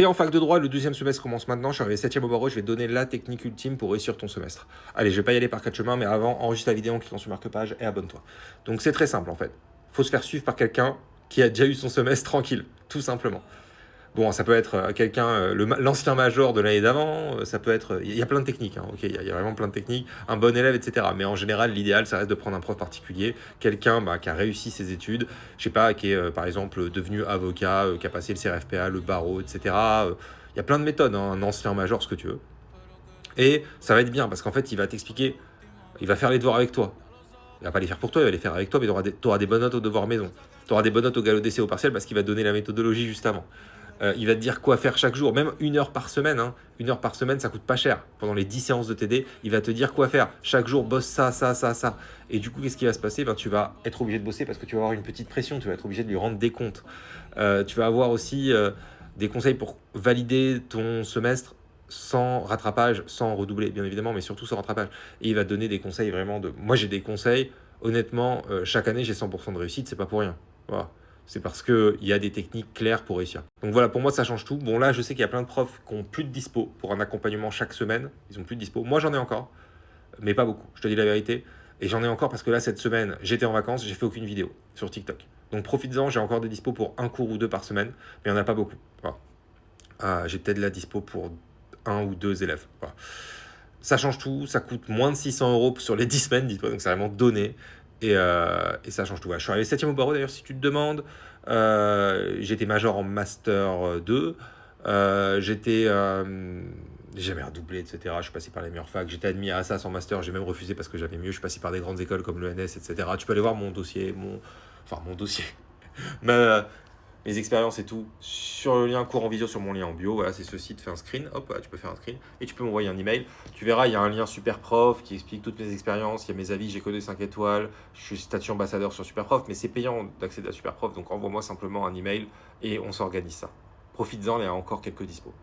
T'es en fac de droit, le deuxième semestre commence maintenant, je suis arrivé 7ème au barreau, je vais te donner la technique ultime pour réussir ton semestre. Allez, je vais pas y aller par quatre chemins, mais avant, enregistre la vidéo en cliquant sur marque-page et abonne-toi. Donc c'est très simple en fait. Faut se faire suivre par quelqu'un qui a déjà eu son semestre tranquille, tout simplement. Bon, ça peut être quelqu'un, l'ancien major de l'année d'avant, ça peut être... Il y a plein de techniques, hein, ok, il y a vraiment plein de techniques, un bon élève, etc. Mais en général, l'idéal, ça reste de prendre un prof particulier, quelqu'un qui a réussi ses études, je sais pas, qui est par exemple devenu avocat, qui a passé le CRFPA, le barreau, etc. Il y a plein de méthodes, hein, un ancien major, ce que tu veux. Et ça va être bien, parce qu'en fait, il va t'expliquer, il va faire les devoirs avec toi. Il va pas les faire pour toi, il va les faire avec toi, mais tu auras des bonnes notes au devoir maison. Tu auras des bonnes notes au galop d'essai au partiel, parce qu'il va te donner la méthodologie juste avant. Il va te dire quoi faire chaque jour, même 1 heure par semaine. Hein. 1 heure par semaine, ça coûte pas cher. Pendant les 10 séances de TD, il va te dire quoi faire. Chaque jour, bosse ça, ça, ça, ça. Et du coup, qu'est-ce qui va se passer? Tu vas être obligé de bosser parce que tu vas avoir une petite pression. Tu vas être obligé de lui rendre des comptes. Tu vas avoir aussi des conseils pour valider ton semestre sans rattrapage, sans redoubler, bien évidemment, mais surtout sans rattrapage. Et il va te donner des conseils vraiment de... Moi, j'ai des conseils. Honnêtement, chaque année, j'ai 100% de réussite. C'est pas pour rien. Voilà. C'est parce qu'il y a des techniques claires pour réussir. Donc voilà, pour moi, ça change tout. Bon, là, je sais qu'il y a plein de profs qui n'ont plus de dispo pour un accompagnement chaque semaine. Ils n'ont plus de dispo. Moi, j'en ai encore, mais pas beaucoup. Je te dis la vérité. Et j'en ai encore parce que là, cette semaine, j'étais en vacances, j'ai fait aucune vidéo sur TikTok. Donc profites-en, j'ai encore des dispos pour un cours ou deux par semaine, mais il n'y en a pas beaucoup. Voilà. J'ai peut-être la dispo pour 1 ou 2 élèves. Voilà. Ça change tout, ça coûte moins de 600 € sur les 10 semaines, dis-toi, donc c'est vraiment donné. Et ça change tout. Voilà. Je suis arrivé 7ème au barreau d'ailleurs, si tu te demandes. J'étais major en Master 2. J'ai jamais redoublé, etc. Je suis passé par les meilleures facs. J'étais admis à Assas en Master. J'ai même refusé parce que j'avais mieux. Je suis passé par des grandes écoles comme l'ENS, etc. Tu peux aller voir mon dossier, mon dossier. Mes expériences et tout sur le lien cours en visio sur mon lien en bio. Voilà, c'est ce site, fais un screen, hop, voilà, tu peux faire un screen et tu peux m'envoyer un email. Tu verras, il y a un lien Superprof qui explique toutes mes expériences, il y a mes avis, j'ai codé 5 étoiles, je suis statut ambassadeur sur Superprof, mais c'est payant d'accéder à Superprof, donc envoie-moi simplement un email et on s'organise ça. Profites-en, il y a encore quelques dispos.